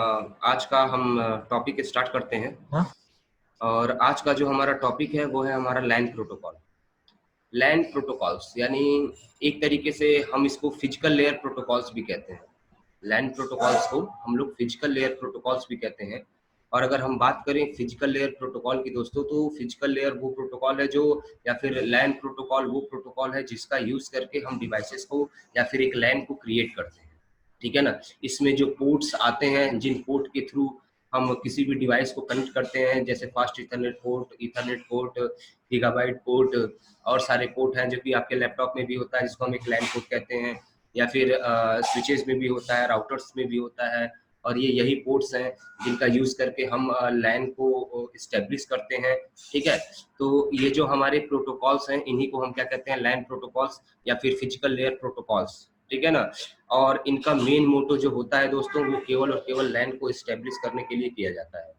आज का हम टॉपिक स्टार्ट करते हैं। हाँ। और आज का जो हमारा टॉपिक है वो है हमारा लैन प्रोटोकॉल। लैन प्रोटोकॉल्स यानी एक तरीके से हम इसको फिजिकल लेयर प्रोटोकॉल्स भी कहते हैं। लैन प्रोटोकॉल्स को हम लोग फिजिकल लेयर प्रोटोकॉल्स भी कहते हैं। और अगर हम बात करें फिजिकल लेयर प्रोटोकॉल की दोस्तों, तो फिजिकल लेयर वो प्रोटोकॉल है जो, या फिर लैन प्रोटोकॉल वो प्रोटोकॉल है जिसका यूज करके हम डिवाइसेस को या फिर एक लैन को क्रिएट करते हैं। ठीक है ना। इसमें जो पोर्ट्स आते हैं, जिन पोर्ट के थ्रू हम किसी भी डिवाइस को कनेक्ट करते हैं, जैसे fast Ethernet port, gigabyte port, और सारे पोर्ट हैं जो कि आपके लैपटॉप में भी होता है जिसको हम एक लैन पोर्ट कहते हैं, या फिर स्विचेस में भी होता है, राउटर्स में भी होता है। और ये यही पोर्ट्स हैं जिनका यूज करके हम लैन को इस्टेब्लिश करते हैं। ठीक है। तो ये जो हमारे प्रोटोकॉल्स हैं इन्हीं को हम क्या कहते हैं, लैन प्रोटोकॉल्स या फिर फिजिकल लेयर प्रोटोकॉल्स। ठीक है ना। और इनका मेन मोटो जो होता है दोस्तों, वो केवल और केवल लैन को इस्टेब्लिश करने के लिए किया जाता है।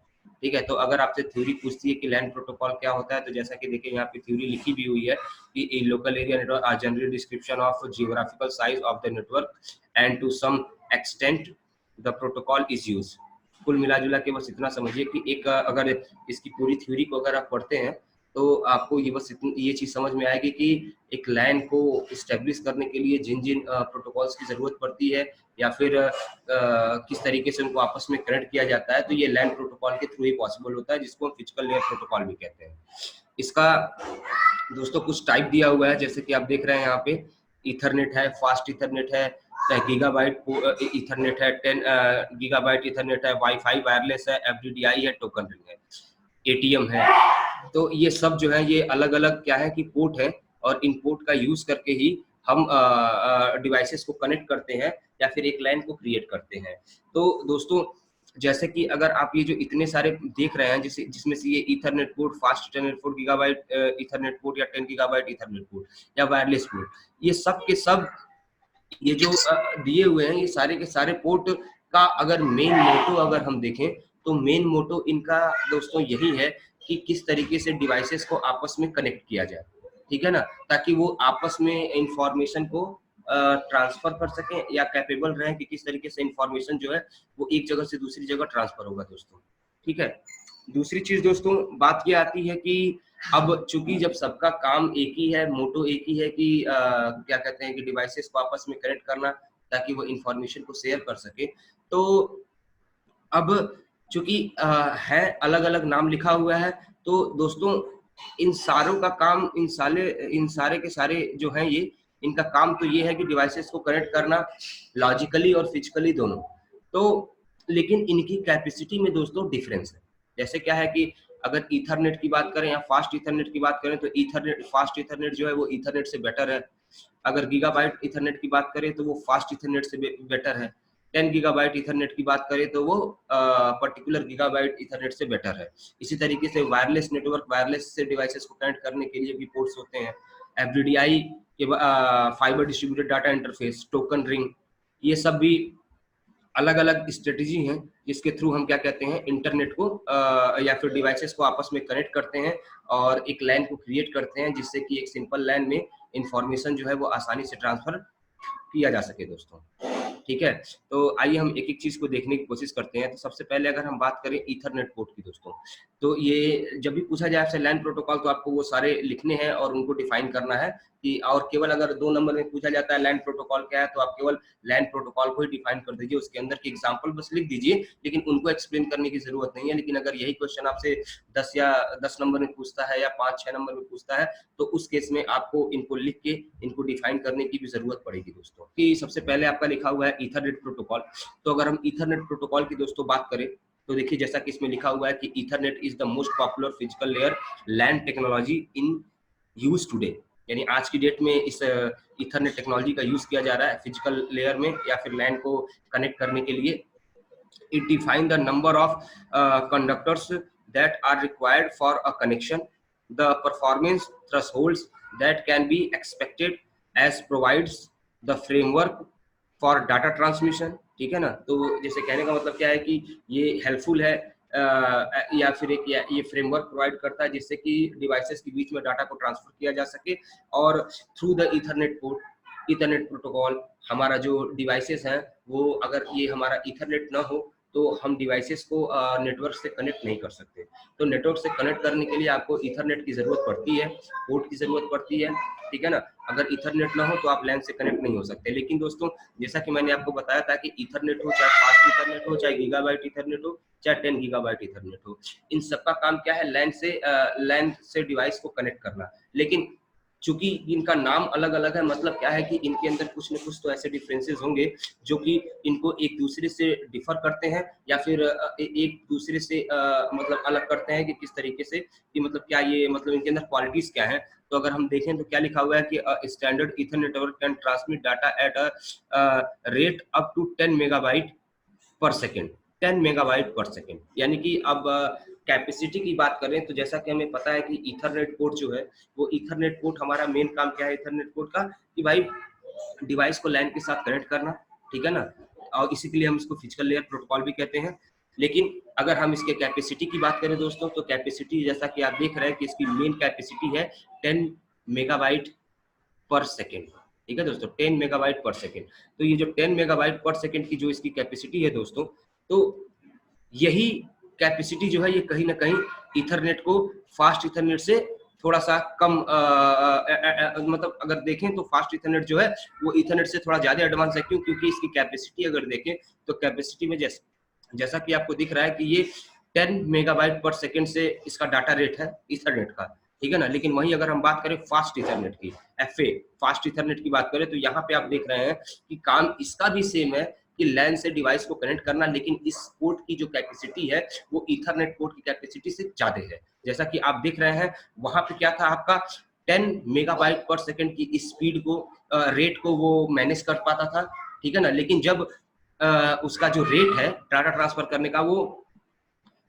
ठीक है। तो अगर आपसे थ्योरी पूछती है कि लैन प्रोटोकॉल क्या होता है, तो जैसा कि देखिए यहाँ पे थ्योरी लिखी भी हुई है कि local area network are general description of geographical size of the network and to some extent the protocol is use. कुल मिला जुला के बस इतना समझिए कि एक अगर इसकी पूरी थ्योरी को अगर आप पढ़ते हैं तो आपको ये बस ये चीज समझ में आएगी कि एक लैन को इस्टेब्लिश करने के लिए जिन जिन प्रोटोकॉल्स की जरूरत पड़ती है, या फिर किस तरीके से उनको आपस में कनेक्ट किया जाता है, तो ये लैन प्रोटोकॉल के थ्रू ही पॉसिबल होता है, जिसको हम फिजिकल लेयर प्रोटोकॉल भी कहते हैं। इसका दोस्तों कुछ टाइप दिया हुआ है, जैसे कि आप देख रहे हैं यहाँ पे, इथरनेट है, फास्ट इथरनेट है, गीगाबाइट इथरनेट है, 10 गीगाबाइट इथरनेट है, वाईफाई वायरलेस है, एफडीडीआई है, टोकन रिंग है, एटीएम है। तो ये सब जो है ये अलग अलग क्या है कि पोर्ट है, और इन पोर्ट का यूज करके ही हम डिवाइसेस को कनेक्ट करते हैं या फिर एक लाइन को क्रिएट करते हैं। तो दोस्तों जैसे कि अगर आप ये जो इतने सारे देख रहे हैं, जिसमें से ये Ethernet port, fast Ethernet port, gigabyte Ethernet port, या 10 गीगाबाइट इथरनेट पोर्ट, या वायरलेस पोर्ट, ये सब के सब ये जो दिए हुए हैं, ये सारे के सारे पोर्ट का अगर मेन मोटो अगर हम देखें, तो मेन मोटो इनका दोस्तों यही है कि किस तरीके से डिवाइसेस को आपस में कनेक्ट किया जाए। ठीक है ना। ताकि वो आपस में इंफॉर्मेशन को ट्रांसफर कर सकें, या कैपेबल रहे कि किस तरीके से इंफॉर्मेशन जो है वो एक जगह से दूसरी जगह ट्रांसफर होगा दोस्तों। ठीक है। दूसरी चीज दोस्तों बात ये आती है कि अब चूंकि जब सबका काम एक ही है, मोटो एक ही है कि क्या कहते हैं कि डिवाइसेस को आपस में कनेक्ट करना ताकि वो इंफॉर्मेशन को शेयर कर सके, तो अब चूंकि है अलग अलग नाम लिखा हुआ है, तो दोस्तों इन सारों का काम, इन सारे के सारे जो हैं ये, इनका काम तो ये है कि डिवाइसेस को कनेक्ट करना, लॉजिकली और फिजिकली दोनों। तो लेकिन इनकी कैपेसिटी में दोस्तों डिफरेंस है। जैसे क्या है कि अगर ईथरनेट की बात करें या फास्ट ईथरनेट की बात करें, तो फास्ट ईथरनेट जो है वो ईथरनेट से बेटर है। अगर गीगाबाइट ईथरनेट की बात करें तो वो फास्ट ईथरनेट से बेटर है। 10 गीगाबाइट ईथरनेट की बात करें तो वो पर्टिकुलर गीगाबाइट ईथरनेट से बेटर है। इसी तरीके से वायरलेस नेटवर्क, वायरलेस से डिवाइसेस को कनेक्ट करने के लिए भी पोर्ट्स होते हैं। एफडीडीआई के fibre distributed data interface, token ring, ये सब भी अलग अलग स्ट्रेटेजी हैं जिसके थ्रू हम क्या कहते हैं, इंटरनेट को या फिर डिवाइसेस को आपस में कनेक्ट करते हैं और एक लाइन को क्रिएट करते हैं, जिससे कि एक सिंपल लाइन में इंफॉर्मेशन जो है वो आसानी से ट्रांसफर किया जा सके दोस्तों। ठीक है। तो आइए हम एक एक चीज को देखने की कोशिश करते हैं। तो सबसे पहले अगर हम बात करें ईथरनेट पोर्ट की दोस्तों, तो ये जब भी पूछा जाए आपसे लैन प्रोटोकॉल, तो आपको वो सारे लिखने हैं और उनको डिफाइन करना है कि, और केवल अगर 2 नंबर में पूछा जाता है लैन प्रोटोकॉल क्या है, तो आप केवल लैन प्रोटोकॉल को ही डिफाइन कर दीजिए, उसके अंदर की एग्जांपल बस लिख दीजिए, लेकिन उनको एक्सप्लेन करने की जरूरत नहीं है। लेकिन अगर यही क्वेश्चन आपसे 10 नंबर में पूछता है या 5-6 नंबर में पूछता है, तो उस केस में आपको इनको लिख के इनको डिफाइन करने की भी जरूरत पड़ेगी दोस्तों। कि सबसे पहले आपका लिखा हुआ है ईथरनेट प्रोटोकॉल। तो अगर हम ईथरनेट प्रोटोकॉल की दोस्तों बात करें, तो देखिए जैसा कि इसमें लिखा हुआ है कि Ethernet is the most popular physical layer LAN technology in use today. यानी आज की डेट में इस ईथरनेट टेक्नोलॉजी का यूज किया जा रहा है फिजिकल लेयर में या फिर लैन को कनेक्ट करने के लिए। It defines the number of conductors that are required for a connection, the performance thresholds that can be expected, as provides the framework for data transmission। ठीक है ना। तो जैसे कहने का मतलब क्या है कि ये हेल्पफुल है या फिर एक ये फ्रेमवर्क प्रोवाइड करता है जिससे कि डिवाइसेस के बीच में डाटा को ट्रांसफर किया जा सके, और through the Ethernet port, Ethernet protocol, हमारा जो डिवाइसेस हैं वो, अगर ये हमारा ईथरनेट ना हो तो हम डिवाइसेस को नेटवर्क से कनेक्ट नहीं कर सकते। तो नेटवर्क से कनेक्ट करने के लिए आपको ईथरनेट की जरूरत पड़ती है, पोर्ट की जरूरत पड़ती है, ठीक है ना। अगर ईथरनेट ना हो तो आप लैन से कनेक्ट नहीं हो सकते। लेकिन दोस्तों जैसा कि मैंने आपको बताया था कि ईथरनेट हो, चाहे फास्ट ईथरनेट हो, चाहे गीगाबाइट ईथरनेट हो, चाहे 10 गीगाबाइट ईथरनेट हो, इन सबका काम क्या है, लैन से डिवाइस को कनेक्ट करना। लेकिन चूंकि इनका नाम अलग अलग है, मतलब क्या है कि इनके अंदर कुछ न कुछ तो ऐसे डिफरेंसेस होंगे जो कि इनको एक दूसरे से डिफर करते हैं, या फिर एक दूसरे से मतलब अलग करते हैं कि किस तरीके से, कि मतलब क्या ये मतलब इनके अंदर क्वालिटीज क्या है। तो अगर हम देखें तो क्या लिखा हुआ है कि standard Ethernet network can transmit data at a rate up to 10 megabyte per second, 10 megabyte per second. यानी कि अब कैपेसिटी की बात करें तो जैसा कि हमें पता है कि ईथरनेट पोर्ट जो है, वो ईथरनेट पोर्ट हमारा मेन काम क्या है ईथरनेट पोर्ट का, कि भाई डिवाइस को लैन के साथ कनेक्ट करना, ठीक है ना। और इसी के लिए हम इसको फिजिकल लेयर प्रोटोकॉल भी कहते हैं। लेकिन अगर हम इसके कैपेसिटी की बात करें दोस्तों, तो कैपेसिटी जैसा कि आप देख रहे हैं कि इसकी मेन कैपेसिटी है 10 मेगाबाइट पर सेकेंड, ठीक है दोस्तों, 10 मेगाबाइट पर सेकेंड। तो ये जो 10 मेगाबाइट पर सेकेंड की जो इसकी कैपेसिटी है दोस्तों, तो यही कैपेसिटी जो है ये कहीं ना कहीं ईथरनेट को फास्ट ईथरनेट से थोड़ा सा कम मतलब अगर देखें तो फास्ट ईथरनेट जो है वो ईथरनेट से थोड़ा ज्यादा एडवांस है। क्यों? क्योंकि इसकी कैपेसिटी अगर देखें तो कैपेसिटी में जैसा कि आपको दिख रहा है कि ये 10 मेगाबाइट पर सेकेंड से इसका डाटा रेट है ईथरनेट का, ठीक है ना। लेकिन वहीं अगर हम बात करें फास्ट ईथरनेट की, FA फास्ट ईथरनेट की बात करें, तो यहाँ पे आप देख रहे हैं कि काम इसका भी सेम है कि लैन से डिवाइस को कनेक्ट करना, लेकिन इस पोर्ट की जो कैपेसिटी है वो ईथरनेट पोर्ट की कैपेसिटी से ज्यादा है। जैसा कि आप देख रहे हैं वहां पे क्या था आपका 10 मेगाबाइट पर सेकेंड की स्पीड को रेट को वो मैनेज कर पाता था, ठीक है ना। लेकिन जब उसका जो रेट है डाटा ट्रांसफर करने का वो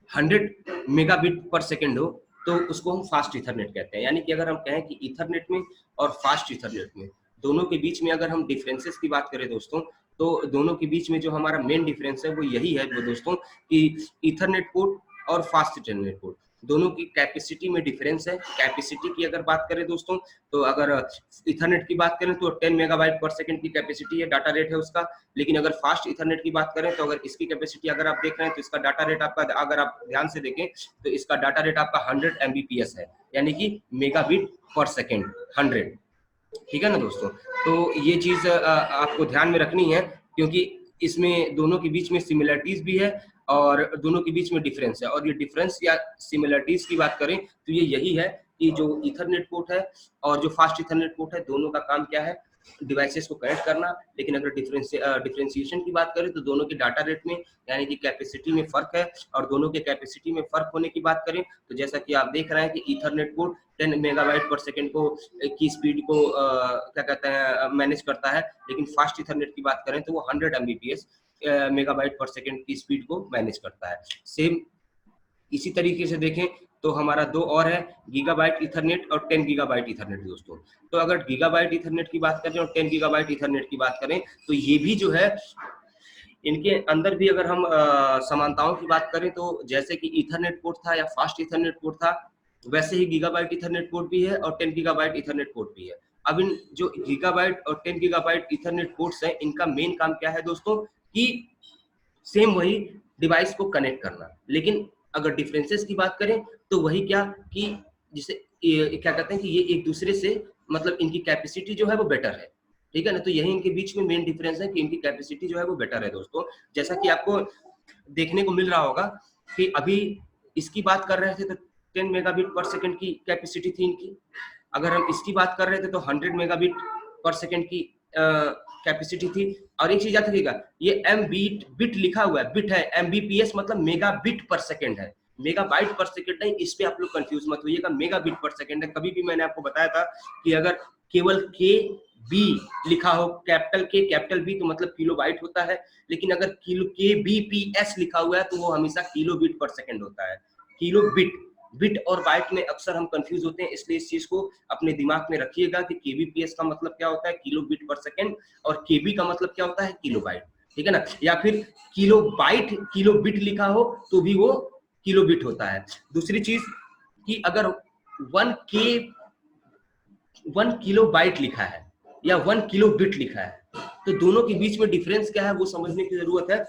100 मेगाबिट पर सेकेंड हो, तो उसको हम फास्ट ईथरनेट कहते हैं। यानी कि अगर हम कहें कि ईथरनेट में और फास्ट ईथरनेट में दोनों के बीच में अगर हम डिफरेंसेस की बात करें दोस्तों, तो दोनों के बीच में जो हमारा मेन डिफरेंस है वो यही है वो दोस्तों कि ईथरनेट पोर्ट और फास्ट ईथरनेट पोर्ट दोनों की कैपेसिटी में डिफरेंस है। कैपेसिटी की अगर बात करें दोस्तों, तो अगर इथरनेट की बात करें तो 10 मेगाबाइट पर सेकंड की कैपेसिटी है, डाटा रेट है उसका। लेकिन अगर फास्ट इथरनेट की बात करें तो अगर इसकी कैपेसिटी अगर आप देख रहे हैं तो इसका डाटा रेट आपका, अगर आप ध्यान से देखें तो इसका डाटा रेट आपका 100 Mbps है, यानी कि मेगाबिट पर सेकेंड 100, ठीक है ना दोस्तों। तो ये चीज आपको ध्यान में रखनी है, क्योंकि इसमें दोनों के बीच में सिमिलरिटीज भी है और दोनों के बीच में डिफरेंस है। और ये डिफरेंस या सिमिलरिटीज की बात करें तो ये यही है कि जो इथरनेट पोर्ट है और जो फास्ट इथरनेट पोर्ट है, दोनों का काम क्या है, डिवाइसेस को कनेक्ट करना। लेकिन अगर डिफरेंशिएशन की बात करें तो दोनों के डाटा रेट में यानी कि कैपेसिटी में फर्क है। और दोनों के कैपेसिटी में फर्क होने की बात करें तो जैसा कि आप देख रहे हैं कि Ethernet port 10 megabyte per second को की स्पीड को क्या कहते हैं मैनेज करता है, लेकिन फास्ट इथरनेट की बात करें तो वो 100 Mbps मेगाबाइट पर सेकेंड की स्पीड को मैनेज करता है। सेम इसी तरीके से देखें तो हमारा दो और है, गीगाबाइट इथरनेट और 10 गीगाबाइट इथरनेट दोस्तों। तो अगर गीगाबाइट इथरनेट की बात करें और 10 गीगाबाइट इथरनेट की बात करें तो ये भी जो है इनके अंदर भी अगर हम समानताओं की बात करें तो जैसे कि इथरनेट पोर्ट था या फास्ट इथरनेट पोर्ट था, वैसे ही गीगाबाइट इथरनेट पोर्ट भी है और 10 गीगाबाइट इथरनेट पोर्ट भी है। अब इन जो गीगाबाइट और 10 गीगाबाइट इथरनेट पोर्ट्स हैं, इनका मेन काम क्या है दोस्तों कि सेम वही डिवाइस को कनेक्ट करना। लेकिन अगर डिफरेंसेस की बात करें तो वही क्या कि जिसे क्या कहते हैं कि ये एक दूसरे से मतलब इनकी कैपेसिटी जो है वो बेटर है, ठीक है ना। तो यही इनके बीच में मेन डिफरेंस है कि इनकी कैपेसिटी जो है वो बेटर है दोस्तों। जैसा कि आपको देखने को मिल रहा होगा कि अभी इसकी बात कर रहे थे तो 10 मेगाबिट पर सेकेंड की कैपेसिटी थी इनकी। अगर हम इसकी बात कर रहे थे तो 100 मेगाबिट पर सेकेंड की कैपेसिटी थी। और एक चीज याद रखिएगा, ये एम बिट लिखा हुआ है, बिट है, Mbps मतलब मेगा बिट पर सेकेंड है, मेगाबाइट पर सेकेंड नहीं। इस पे आप लोग कंफ्यूज मत होइएगा, मेगा बिट पर सेकेंड है। कभी भी मैंने आपको बताया था कि अगर केवल के बी लिखा हो, कैपिटल के कैपिटल बी, तो मतलब किलो बाइट होता है। लेकिन अगर किलो के बी पी एस लिखा हुआ है तो वो हमेशा किलो बिट पर सेकेंड होता है। किलो बिट और बाइट में अक्सर हम कंफ्यूज होते हैं, इसलिए इस चीज को अपने दिमाग में रखिएगा कि केबीपीएस का मतलब क्या होता है, किलो बिट पर सेकेंड, और केबी का मतलब क्या होता है, किलो बाइट, ठीक है ना। या फिर किलो बाइट किलो बिट लिखा हो तो भी वो किलो बिट होता है। दूसरी चीज कि अगर 1 किलो बाइट लिखा है या 1 किलो बिट लिखा है तो दोनों के बीच में डिफरेंस क्या है वो समझने की जरूरत है।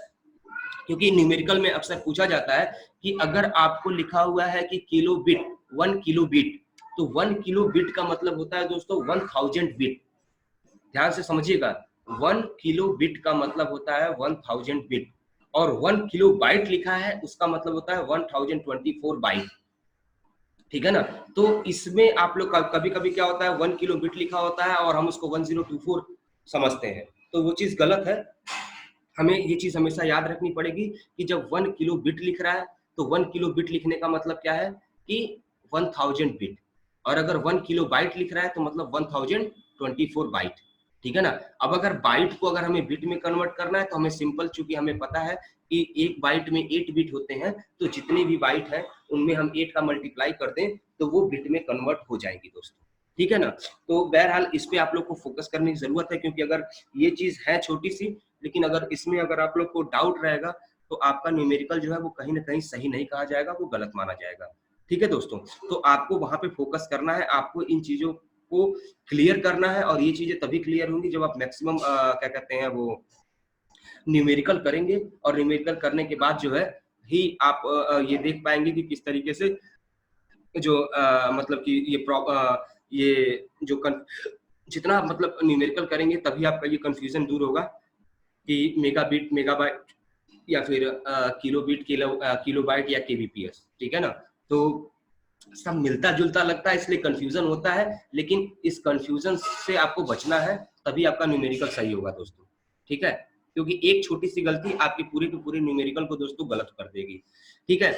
क्योंकि न्यूमेरिकल में अक्सर पूछा जाता है कि अगर आपको लिखा हुआ है कि किलो बिट, 1 किलो बिट, तो 1 किलो बिट का मतलब होता है दोस्तों 1000 बिट। ध्यान से समझिएगा, 1 किलो बिट का मतलब होता है 1000 बिट, और 1 किलो बाइट लिखा है उसका मतलब होता है 1024 बाइट। ठीक है ना। तो इसमें आप लोग कभी कभी क्या होता है 1 किलो बिट लिखा होता है और हम उसको 1024 समझते हैं, तो वो चीज गलत है। हमें ये चीज हमेशा याद रखनी पड़ेगी कि जब 1 किलो बिट लिख रहा है तो 1 किलो बिट लिखने का मतलब क्या है कि 1000 बिट, और अगर 1 किलो बाइट लिख रहा है तो मतलब 1024 बाइट। ठीक है ना। अब अगर बाइट को अगर हमें बिट में कन्वर्ट करना है तो हमें सिंपल, चूंकि हमें पता है कि एक बाइट में 8 बिट होते हैं, तो जितने भी बाइट हैं उनमें हम 8 का मल्टीप्लाई कर दें तो वो बिट में कन्वर्ट हो जाएगी दोस्तों। ठीक है ना। तो बहरहाल इस पे आप लोग को फोकस करने की जरूरत है, क्योंकि अगर ये चीज है छोटी सी, लेकिन अगर इसमें अगर आप लोग को डाउट रहेगा तो आपका न्यूमेरिकल जो है वो कहीं ना कहीं सही नहीं कहा जाएगा, वो गलत माना जाएगा। ठीक है दोस्तों। तो आपको वहां पे फोकस करना है, आपको इन चीजों को क्लियर करना है, और ये चीजें तभी क्लियर होंगी जब आप मैक्सिमम क्या कहते हैं वो न्यूमेरिकल करेंगे, और न्यूमेरिकल करने के बाद जो है ही आप ये देख पाएंगे कि किस तरीके से जो मतलब कि ये जो जितना मतलब न्यूमेरिकल करेंगे तभी आपका ये कंफ्यूजन दूर होगा कि मेगाबिट, मेगाबाइट, या फिर किलो बिट, किलो बाइट या केबीपीएस। ठीक है ना। तो सब मिलता जुलता लगता है इसलिए कंफ्यूजन होता है, लेकिन इस कंफ्यूजन से आपको बचना है, तभी आपका न्यूमेरिकल सही होगा दोस्तों। ठीक है। क्योंकि एक छोटी सी गलती आपके पूरे के पूरे न्यूमेरिकल को दोस्तों गलत कर देगी। ठीक है।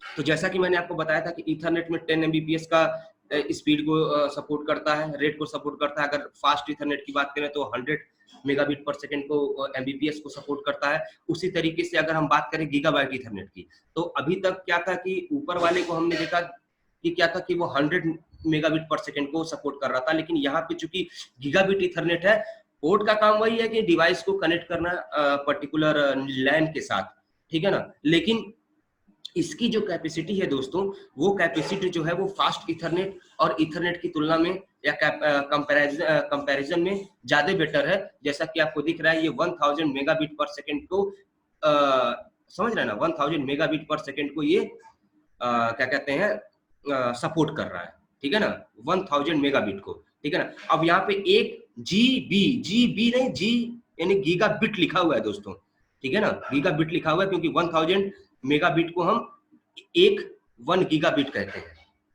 तो जैसा कि मैंने आपको बताया था कि ईथरनेट में 10 एमबीपीएस का स्पीड को सपोर्ट करता है, रेट को सपोर्ट करता है। अगर फास्ट ईथरनेट की बात करें तो 100 मेगाबिट पर सेकंड को एमबीपीएस को सपोर्ट करता है। उसी तरीके से अगर हम बात करें गीगाबाइट ईथरनेट की, तो अभी तक क्या था कि ऊपर वाले को हमने देखा कि क्या था कि वो 100 मेगाबिट पर सेकंड को सपोर्ट कर रहा था, लेकिन यहाँ पे चूंकि गीगाबिट ईथरनेट है, पोर्ट का काम वही है कि डिवाइस को कनेक्ट करना पर्टिकुलर लैन के साथ। ठीक है ना। लेकिन इसकी जो कैपेसिटी है दोस्तों, वो कैपेसिटी जो है वो फास्ट इथरनेट और इथरनेट की तुलना में या कंपैरिजन में ज्यादा बेटर है। जैसा कि आपको दिख रहा है ये 1000 मेगाबिट पर सेकंड को समझ रहे हैं ना, 1000 मेगाबिट पर सेकंड को ये क्या कहते हैं सपोर्ट कर रहा है। ठीक है ना, 1000 मेगाबिट को। ठीक है ना। अब यहाँ पे एक जीबी नहीं, जी यानी गीगा बिट लिखा हुआ है दोस्तों। ठीक है ना, गीगा बिट लिखा हुआ है, क्योंकि 1000 मेगाबिट को हम 1 गीगाबिट कहते हैं।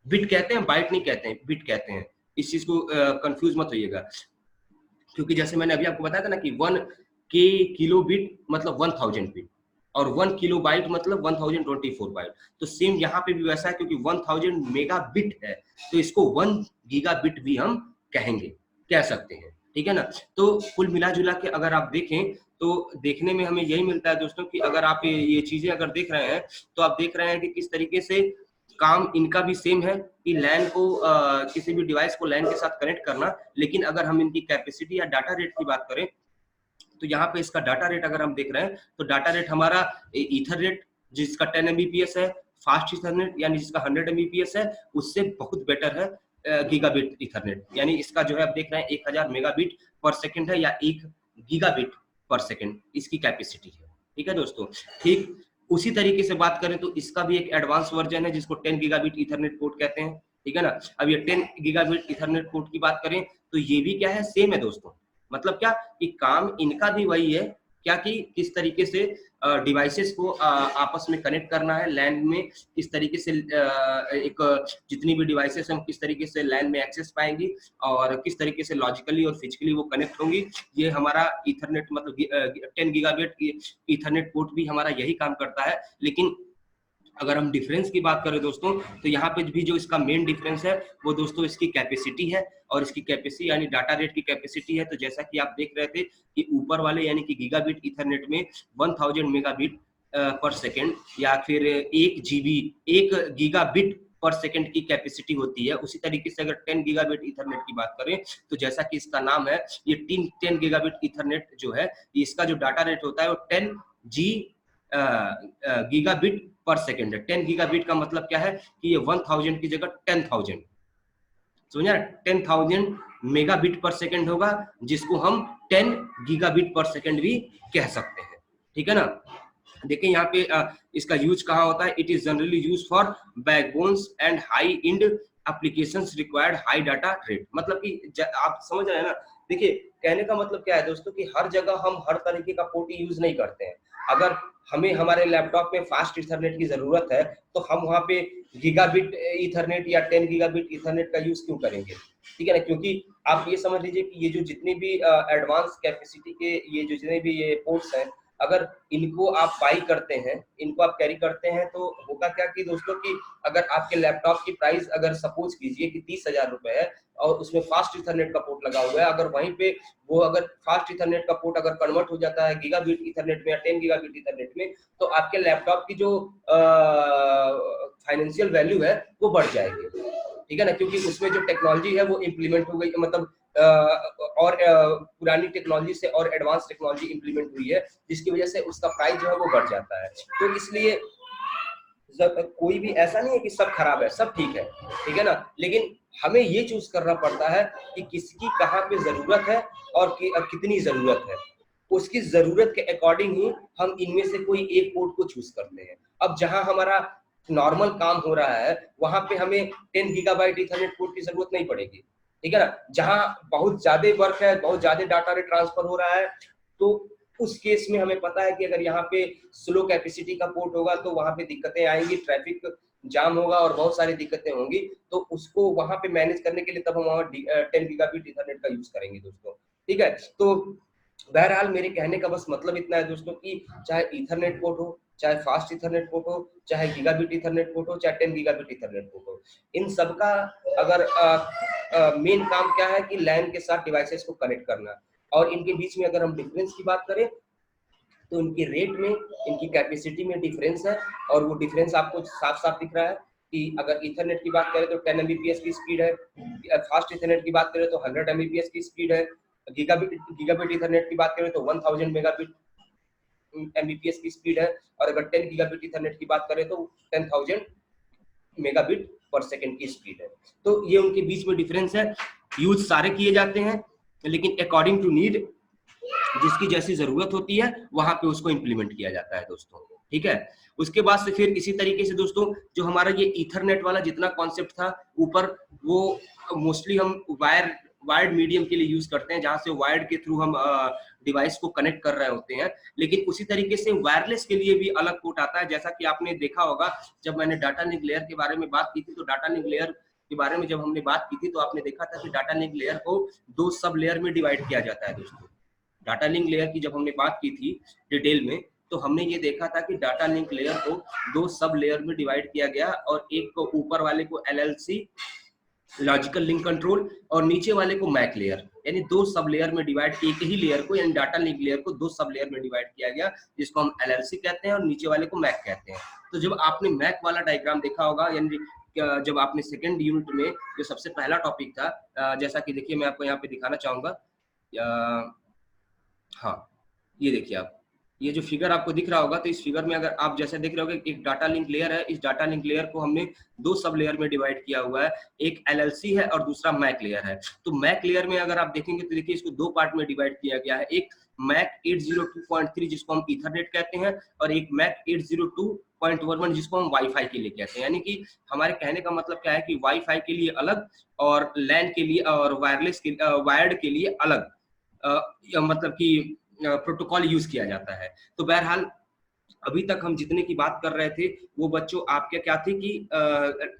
बिट कहते हैं, बाइट नहीं कहते हैं, बिट कहते हैं। इस चीज को कंफ्यूज मत होइएगा, क्योंकि जैसे मैंने अभी आपको बताया था ना कि 1 किलो बिट मतलब 1000 बिट, और 1 किलो बाइट मतलब 1024 बाइट। तो सेम यहाँ पे भी वैसा है, क्योंकि 1000 मेगा बिट है तो इसको 1 गीगा बिट भी हम कहेंगे, कह सकते हैं। ठीक है ना। तो कुल मिला जुला के अगर आप देखें तो देखने में हमें यही मिलता है दोस्तों कि अगर आप ये चीजें अगर देख रहे हैं तो आप देख रहे हैं कि किस तरीके से काम इनका भी सेम है कि लैन को किसी भी डिवाइस को लैन के साथ कनेक्ट करना। लेकिन अगर हम इनकी कैपेसिटी या डाटा रेट की बात करें तो यहाँ पे इसका डाटा रेट अगर हम देख रहे हैं तो डाटा रेट हमारा ईथर रेट जिसका 10 एमबीपीएस है, फास्ट ईथरनेट यानी जिसका 100 एमबीपीएस है, उससे बहुत बेटर है गीगाबिट ईथरनेट। यानी इसका जो है आप देख रहे हैं 1000 मेगाबिट पर सेकंड है, या 1 गीगाबिट पर सेकंड इसकी कैपेसिटी है। ठीक है दोस्तों। ठीक उसी तरीके से बात करें तो इसका भी एक एडवांस वर्जन है जिसको 10 गीगाबिट ईथरनेट पोर्ट कहते हैं। ठीक है ना। अब ये 10 गीगाबिट ईथरनेट पोर्ट की बात करें तो ये भी क्या है, सेम है दोस्तों। मतलब क्या कि काम इनका भी वही है, क्या कि किस तरीके से डिवाइसेस को आपस में कनेक्ट करना है लैन में, किस तरीके से एक जितनी भी डिवाइसेस हैं किस तरीके से लैन में एक्सेस पाएंगी, और किस तरीके से लॉजिकली और फिजिकली वो कनेक्ट होंगी। ये हमारा ईथरनेट मतलब 10 गीगाबिट ईथरनेट पोर्ट भी हमारा यही काम करता है। लेकिन अगर हम डिफरेंस की बात करें दोस्तों तो यहाँ पे भी जो इसका मेन डिफरेंस है वो दोस्तों इसकी कैपेसिटी है, और इसकी कैपेसिटी यानी डाटा रेट की कैपेसिटी है। तो जैसा कि आप देख रहे थे कि ऊपर वाले यानी कि गीगाबिट ईथरनेट में 1000 मेगाबिट पर सेकंड या फिर 1 गीगाबिट पर सेकंड की कैपेसिटी होती है। उसी तरीके से अगर 10 गीगाबिट ईथरनेट की बात करें तो जैसा कि इसका नाम है ये 10 गीगाबिट ईथरनेट जो है इसका जो डाटा रेट होता है वो 10 गीगाबिट पर सेकंड है। 10 गीगाबिट का मतलब क्या है कि ये 1000 की जगह 10,000 समझा, 10,000 मेगाबिट पर सेकंड होगा, जिसको हम 10 गीगाबिट पर सेकंड भी कह सकते हैं। ठीक है ना। देखिए यहाँ पे इसका यूज कहाँ होता है, it is generally use for backbones and high end applications required high data rate. मतलब कि आप समझ रहे हैं ना। देखिए कहने का मतलब क्या है दोस्तों कि हर जगह हम हर तरीके का पोर्ट यूज नहीं करते हैं। अगर हमें हमारे लैपटॉप में फास्ट इथरनेट की जरूरत है तो हम वहाँ पे गीगाबिट इथरनेट या 10 गीगाबिट इथरनेट का यूज क्यों करेंगे, ठीक है ना। क्योंकि आप ये समझ लीजिए कि ये जो जितने भी एडवांस कैपेसिटी के ये जो जितने भी ये पोर्ट्स हैं, अगर इनको आप बाई करते हैं, इनको आप कैरी करते हैं, तो होगा क्या कि दोस्तों कि अगर आपके लैपटॉप की प्राइस अगर सपोज कीजिए कि 30,000 रुपए है और उसमें फास्ट इथरनेट का पोर्ट लगा हुआ है, अगर वहीं पे वो अगर फास्ट इथरनेट का पोर्ट अगर कन्वर्ट हो जाता है गीगाबिट इथरनेट में या 10 गीगाबिट इथरनेट में, तो आपके लैपटॉप की जो फाइनेंशियल वैल्यू है वो बढ़ जाएगी, ठीक है ना। क्योंकि उसमें जो टेक्नोलॉजी है वो इम्प्लीमेंट हो गई, मतलब और पुरानी टेक्नोलॉजी से और एडवांस टेक्नोलॉजी इंप्लीमेंट हुई है, जिसकी वजह से उसका प्राइस जो है वो बढ़ जाता है। तो इसलिए कोई भी ऐसा नहीं है कि सब खराब है, सब ठीक है ना। लेकिन हमें ये चूज करना पड़ता है कि किसकी कहाँ पे जरूरत है और कितनी जरूरत है। उसकी जरूरत के अकॉर्डिंग ही हम इनमें से कोई एक पोर्ट को चूज करते हैं। अब जहां हमारा नॉर्मल काम हो रहा है वहां पे हमें 10 गीगाबाइट इथरनेट पोर्ट की जरूरत नहीं पड़ेगी, ठीक है ना। जहां बहुत ज्यादा वर्क है, बहुत ज्यादा डाटा ट्रांसफर हो रहा है, तो उस केस में हमें पता है कि अगर यहाँ पे स्लो कैपेसिटी का पोर्ट होगा तो वहां पे दिक्कतें आएंगी, ट्रैफिक जाम होगा और बहुत सारी दिक्कतें होंगी। तो उसको वहां पे मैनेज करने के लिए तब हम वहां 10 गीगाबिट इथरनेट का यूज करेंगे दोस्तों, ठीक है। तो बहरहाल मेरे कहने का बस मतलब इतना है दोस्तों कि चाहे इथरनेट पोर्ट हो, चाहे फास्ट इथरनेट पोर्ट हो, चाहे गीगाबिट इथरनेट पोर्ट हो, चाहे 10 गीगाबिट इथरनेट पोर्ट हो, इन सबका अगर मेन काम क्या है कि लैन के साथ डिवाइसेस को कनेक्ट करना। और इनके बीच में अगर हम डिफरेंस की बात करें तो इनके रेट में, इनकी कैपेसिटी में डिफरेंस है, और वो डिफरेंस आपको साफ साफ दिख रहा है कि अगर इथरनेट की बात करें तो 10 Mbps की स्पीड है, फास्ट इथरनेट की बात करें तो 100 Mbps की स्पीड है, गीगाबिट इथरनेट की बात करें तो 1000 मेगाबिट Mbps की स्पीड है, और अगर 10 गीगाबिट इथरनेट की बात करें तो 10,000 मेगाबिट पर सेकंड की स्पीड है। तो ये उनके बीच में डिफरेंस है। यूज सारे किए जाते हैं लेकिन अकॉर्डिंग टू नीड, जिसकी जैसी जरूरत होती है वहां पे उसको इंप्लीमेंट किया जाता है दोस्तों, ठीक है। उसके बाद से फिर इसी तरीके से दोस्तों जो हमारा ये ईथरनेट वाला जितना कॉन्सेप्ट था ऊपर, वो मोस्टली हम वायर्ड मीडियम के लिए यूज करते हैं, जहां से वायर्ड के थ्रू हम डिवाइस को कनेक्ट कर रहे होते हैं। लेकिन उसी तरीके से वायरलेस के लिए भी अलग पोर्ट आता है। जैसा कि आपने देखा होगा जब मैंने डाटा लिंक लेयर के बारे में बात की थी, तो डाटा लिंक लेयर के बारे में जब हमने बात की थी तो आपने देखा था कि डाटा लिंक लेयर को 2 सब लेयर में डिवाइड किया जाता है दोस्तों। डाटा लिंक लेयर की जब हमने बात की थी डिटेल में, तो हमने ये देखा था कि डाटा लिंक लेयर को 2 सब लेयर में डिवाइड किया गया, और एक को ऊपर वाले को LLC लॉजिकल लिंक कंट्रोल और नीचे वाले को मैक लेयर, यानी 2 सब लेयर में डिवाइड, एक ही लेयर को यानी डाटा लिंक लेयर को 2 सब लेयर में डिवाइड किया गया, जिसको हम LLC कहते हैं और नीचे वाले को मैक कहते हैं। तो जब आपने मैक वाला डायग्राम देखा होगा, यानी जब आपने सेकेंड यूनिट में जो सबसे पहला टॉपिक था, जैसा कि देखिए मैं आपको यहाँ पे दिखाना चाहूंगा, हाँ ये देखिए आप, ये जो फिगर आपको दिख रहा होगा, तो इस फिगर में अगर आप जैसे देख रहे होगे एक डाटा लिंक लेयर है, इस डाटा लिंक लेयर को हमने 2 सब लेयर में डिवाइड किया हुआ है, एक LLC है और दूसरा मैक लेयर है। तो मैक लेयर में अगर आप देखेंगे तो देखिए इसको 2 पार्ट में डिवाइड किया गया है, एक मैक 802.3 जिसको हम ईथरनेट कहते हैं, और एक मैक 802.11 जिसको हम वाईफाई के लिए कहते हैं। यानी कि हमारे कहने का मतलब क्या है कि वाईफाई के लिए अलग और लैन के लिए और वायरलेस के वायर्ड के लिए अलग मतलब कि प्रोटोकॉल यूज किया जाता है। तो बहरहाल अभी तक हम जितने की बात कर रहे थे वो बच्चों आपके क्या थी कि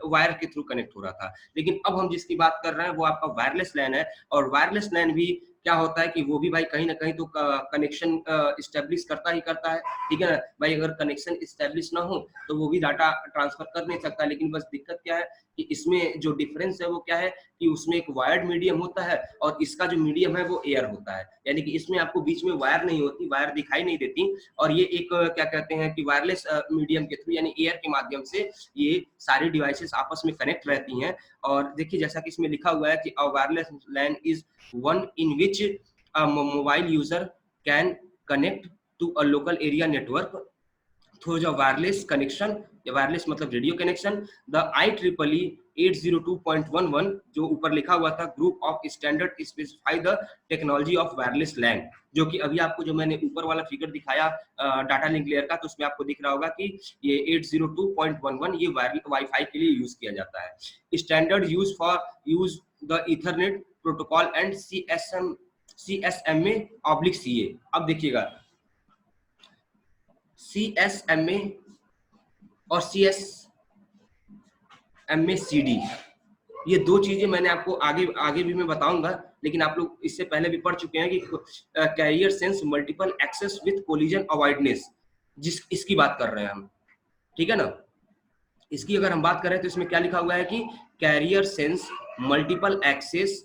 वायर के थ्रू कनेक्ट हो रहा था, लेकिन अब हम जिसकी बात कर रहे हैं वो आपका वायरलेस लैन है। और वायरलेस लैन भी क्या होता है कि वो भी भाई कहीं ना कहीं तो कनेक्शन इस्टेब्लिश करता ही करता है, ठीक है ना भाई। अगर कनेक्शन इस्टेब्लिश ना हो तो वो भी डाटा ट्रांसफर कर नहीं सकता। लेकिन बस दिक्कत क्या है कि इसमें जो डिफरेंस है वो क्या है कि उसमें एक वायर्ड मीडियम होता है और इसका जो मीडियम है वो एयर होता है, यानी कि इसमें आपको बीच में वायर नहीं होती, वायर दिखाई नहीं देती, और ये एक क्या कहते हैं कि वायरलेस मीडियम के थ्रू यानी एयर के माध्यम से ये सारी डिवाइसेस आपस में कनेक्ट रहती हैं। और देखिए जैसा कि इसमें लिखा हुआ है कि a wireless LAN is one in which a mobile user can connect to a local area network through the wireless connection, या वायरलेस मतलब रेडियो कनेक्शन, द IEEE 802.11 जो ऊपर लिखा हुआ था group of standard specify the technology of wireless LAN, जो कि अभी आपको जो मैंने ऊपर वाला फिगर दिखाया डाटा लिंक लेयर का, तो उसमें आपको दिख रहा होगा कि ये 802.11 ये वाईफाई के लिए यूज किया जाता है। Standard use for use the Ethernet protocol and CSMA/CA। अब देखिएगा CSMA और CSMA/CD, ये दो चीजें मैंने आपको आगे भी मैं बताऊंगा, लेकिन आप लोग इससे पहले भी पढ़ चुके हैं कि carrier sense multiple access with collision avoidance, इसकी बात कर रहे हैं हम, ठीक है ना। इसकी अगर हम बात करें तो इसमें क्या लिखा हुआ है कि carrier sense multiple access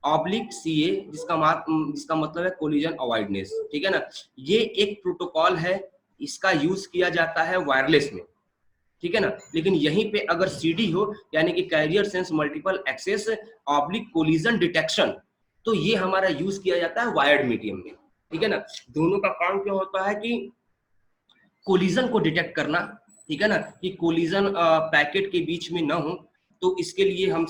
oblique CA, जिसका मतलब है कोलिजन अवॉइडनेस, ठीक है ना। ये एक प्रोटोकॉल है, इसका यूज किया जाता है वायरलेस में, ठीक है ना। लेकिन यहीं पे अगर CD हो, यानी कि carrier sense multiple access oblique collision detection, तो ये हमारा यूज किया जाता है वायर्ड मीडियम में, ठीक है ना। दोनों का काम क्या होता है कि कोलिजन को डिटेक्ट करना, ठीक है ना, कि कोलिजन पैकेट के बीच में ना हो, तो इसके लिए हम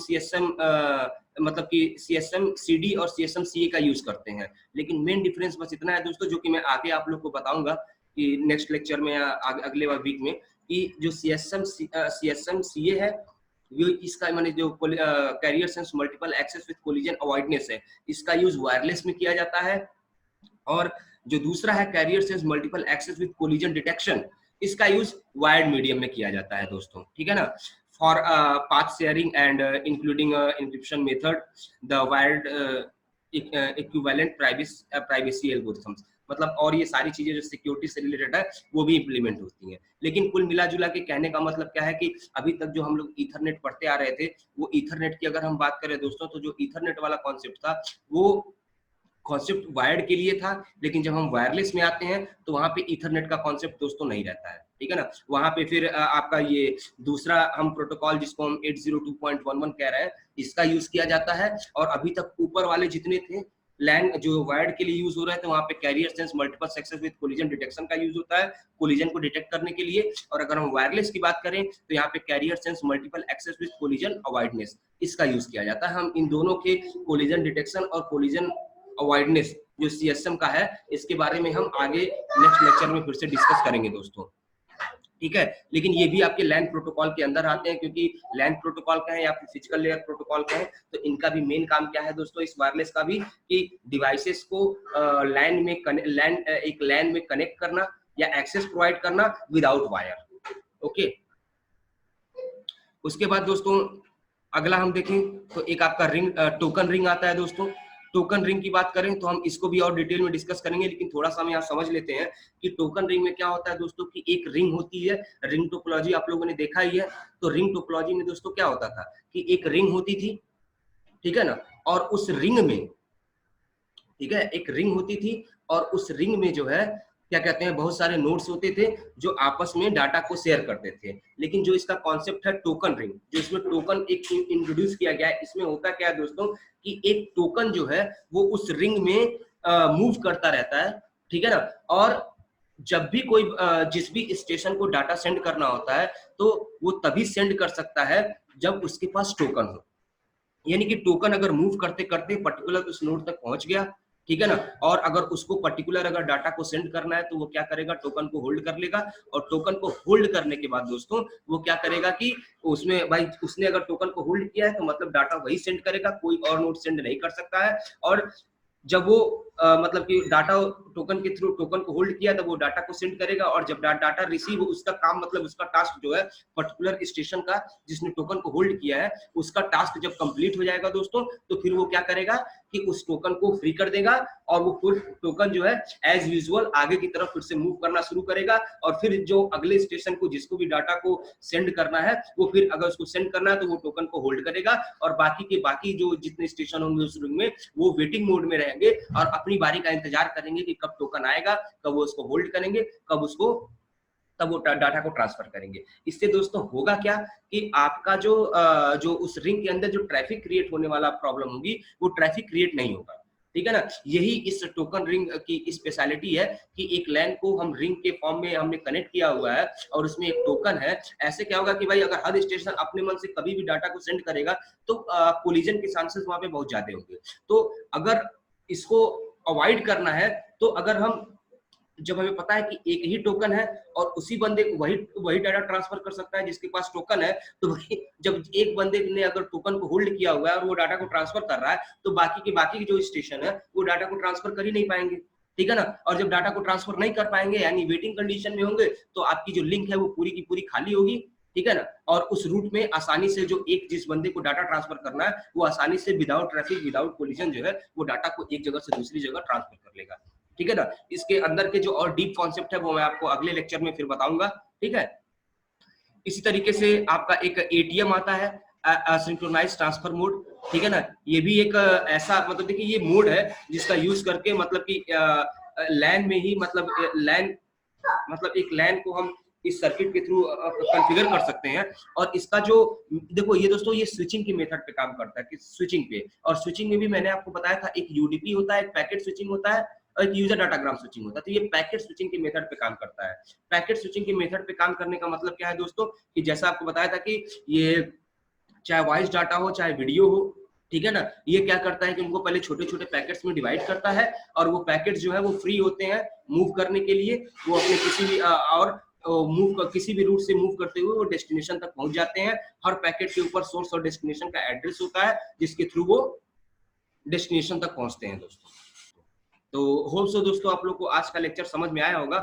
मतलब कि CSM CD और CSM CA का यूज करते हैं। लेकिन मेन डिफरेंस बस इतना है दोस्तों, जो कि मैं आगे आप लोग को बताऊंगा कि नेक्स्ट लेक्चर में या अगले वीक में, कि जो CSM CA है, ये इसका माने जो carrier sense multiple access with collision avoidance है, इसका यूज वायरलेस में किया जाता है। और जो दूसरा है carrier sense multiple access with collision detection, इसका यूज वायर्ड मीडियम में किया जाता है दोस्तों, ठीक है ना। For path sharing and including encryption method, the wired equivalent privacy algorithms, मतलब और ये सारी चीजें जो सिक्योरिटी से रिलेटेड है वो भी इंप्लीमेंट होती हैं। लेकिन कुल मिला जुला के कहने का मतलब क्या है कि अभी तक जो हम लोग ईथरनेट पढ़ते आ रहे थे, वो ईथरनेट की अगर हम बात करें दोस्तों, तो जो ईथरनेट वाला कॉन्सेप्ट था वो कॉन्सेप्ट वायर्ड के लिए था, लेकिन जब हम वायरलेस में आते हैं तो वहां पे ईथरनेट का कॉन्सेप्ट दोस्तों नहीं रहता है, ठीक है ना। वहां पे फिर आपका ये दूसरा हम प्रोटोकॉल जिसको हम 802.11 कह रहे हैं, इसका यूज किया जाता है। और अभी तक ऊपर वाले जितने थे लैन जो वायर्ड के लिए यूज हो रहे थे, वहां पे carrier sense multiple access with collision detection का यूज होता है, कोलिजन को डिटेक्ट करने के लिए। और अगर हम वायरलेस की बात करें तो यहाँ पे carrier sense multiple access with collision avoidance, इसका यूज किया जाता है। हम इन दोनों के कोलिजन डिटेक्शन और कोलिजन अवॉइडनेस जो CSM का है, इसके बारे में हम आगे नेक्स्ट लेक्चर में फिर से डिस्कस करेंगे दोस्तों, ठीक है। लेकिन ये भी आपके लैन प्रोटोकॉल के अंदर आते हैं, क्योंकि लैन प्रोटोकॉल का है या फिर फिजिकल लेयर प्रोटोकॉल का है, तो इनका भी मेन काम क्या है दोस्तों, इस वायरलेस का भी, कि डिवाइसेस को लैन में कनेक्ट करना या एक्सेस प्रोवाइड करना विदाउट वायर, ओके। उसके बाद दोस्तों अगला हम देखें तो एक आपका रिंग टोकन रिंग आता है दोस्तों। टोकन रिंग की बात करें तो हम इसको भी और डिटेल में डिस्कस करेंगे, लेकिन थोड़ा सा हम यहाँ समझ लेते हैं कि टोकन रिंग में क्या होता है दोस्तों, कि एक रिंग होती है, रिंग टोपोलॉजी आप लोगों ने देखा ही है। तो रिंग टोपोलॉजी में दोस्तों क्या होता था कि एक रिंग होती थी, ठीक है ना, और उस रिंग में, ठीक है, एक रिंग होती थी और उस रिंग में जो है क्या कहते हैं, बहुत सारे नोड्स होते थे जो आपस में डाटा को शेयर करते थे। लेकिन जो इसका कॉन्सेप्ट है टोकन रिंग, जो इसमें टोकन एक इंट्रोड्यूस किया गया है, इसमें होता क्या है दोस्तों, कि एक टोकन जो है वो उस रिंग में मूव करता रहता है, ठीक है ना। और जब भी कोई जिस भी स्टेशन को डाटा सेंड करना होता है, तो वो तभी सेंड कर सकता है जब उसके पास टोकन हो। यानी कि टोकन अगर मूव करते करते पर्टिकुलर उस नोड तक पहुंच गया, ठीक है ना, और अगर उसको पर्टिकुलर अगर डाटा को सेंड करना है, तो वो क्या करेगा, टोकन को होल्ड कर लेगा। और टोकन को होल्ड करने के बाद दोस्तों वो क्या करेगा कि उसमें भाई उसने अगर टोकन को होल्ड किया है तो मतलब डाटा वही सेंड करेगा, कोई और नोड सेंड नहीं कर सकता है। और जब वो मतलब कि डाटा टोकन के थ्रू टोकन को होल्ड किया, तब वो डाटा को सेंड करेगा। और जब डाटा रिसीव, उसका काम मतलब उसका टास्क जो है पर्टिकुलर स्टेशन का जिसने टोकन को होल्ड किया है, उसका टास्क जब कंप्लीट हो जाएगा दोस्तों, तो फिर वो क्या करेगा कि उस टोकन को फ्री कर देगा और वो फिर टोकन जो है एज यूजुअल आगे की तरफ फिर से मूव करना शुरू करेगा। और फिर जो अगले स्टेशन को जिसको भी डाटा को सेंड करना है, वो फिर अगर उसको सेंड करना है तो वो टोकन को होल्ड करेगा। और बाकी के बाकी जो जितने स्टेशन होंगे उस रिंग में, वो वेटिंग मोड में रहेंगे और अपनी बारी का इंतजार करेंगे कि कब टोकन आएगा, कब वो उसको होल्ड करेंगे, तब वो डाटा को ट्रांसफर करेंगे। इससे दोस्तों होगा क्या कि आपका जो उस रिंग के अंदर जो ट्रैफिक क्रिएट होने वाला प्रॉब्लम होगी, वो ट्रैफिक क्रिएट नहीं होगा। ठीक है ना। यही इस टोकन रिंग की स्पेशलिटी है कि एक लैन को हम रिंग के फॉर्म में हमने कनेक्ट किया हुआ है और उसमें एक टोकन है। ऐसे क्या होगा कि भाई अगर हर स्टेशन अपने मन से कभी भी डाटा को सेंड करेगा तो कोलिजन के चांसेस वहां पे बहुत ज्यादा होंगे। तो अगर इसको अवॉइड करना है तो अगर हम जब हमें पता है कि एक ही टोकन है और उसी बंदे को वही वही डाटा ट्रांसफर कर सकता है जिसके पास टोकन है, तो वही जब एक बंदे ने अगर टोकन को होल्ड किया हुआ है और वो डाटा को ट्रांसफर कर रहा है तो बाकी के जो स्टेशन है वो डाटा को ट्रांसफर कर ही नहीं पाएंगे, ठीक है ना। और जब डाटा को ट्रांसफर नहीं कर पाएंगे यानी वेटिंग कंडीशन में होंगे तो आपकी जो लिंक है वो पूरी की पूरी खाली होगी, ठीक है ना। और उस रूट में आसानी से जो एक जिस बंदे को डाटा ट्रांसफर करना है वो आसानी से विदाउट ट्रैफिक विदाउट कोलिजन जो है वो डाटा को एक जगह से दूसरी जगह ट्रांसफर कर लेगा, ठीक है ना। इसके अंदर के जो और डीप कॉन्सेप्ट है वो मैं आपको अगले लेक्चर में फिर बताऊंगा, ठीक है। इसी तरीके से आपका एक एटीएम आता है, सिंक्रोनाइज ट्रांसफर मोड, ठीक है ना। ये भी एक ऐसा मतलब देखिए ये मोड है जिसका यूज करके मतलब कि लैन में ही मतलब एक लैन को हम इस सर्किट के थ्रू कॉन्फ़िगर कर सकते हैं। और इसका जो देखो ये दोस्तों ये स्विचिंग के मेथड पे काम करता है कि स्विचिंग पे, और स्विचिंग में भी मैंने आपको बताया था एक यूडीपी होता है, एक पैकेट स्विचिंग होता है और एक यूजर डाटाग्राम स्विचिंग होता है। तो ये पैकेट स्विचिंग के मेथड पे काम करता है। पैकेट स्विचिंग के मेथड पे काम करने का मतलब क्या है दोस्तों कि जैसा आपको बताया था कि ये चाहे वॉइस डाटा हो चाहे वीडियो हो, ठीक है ना, ये क्या करता है कि उनको पहले छोटे छोटे पैकेट्स में डिवाइड करता है और वो पैकेट्स जो है वो फ्री होते हैं मूव करने के लिए। वो अपने किसी भी किसी भी रूट से मूव करते हुए वो डेस्टिनेशन तक पहुंच जाते हैं। हर पैकेट के ऊपर सोर्स और डेस्टिनेशन का एड्रेस होता है जिसके थ्रू वो डेस्टिनेशन तक पहुंचते हैं दोस्तों। तो होप सो दोस्तों आप लोग को आज का लेक्चर समझ में आया होगा।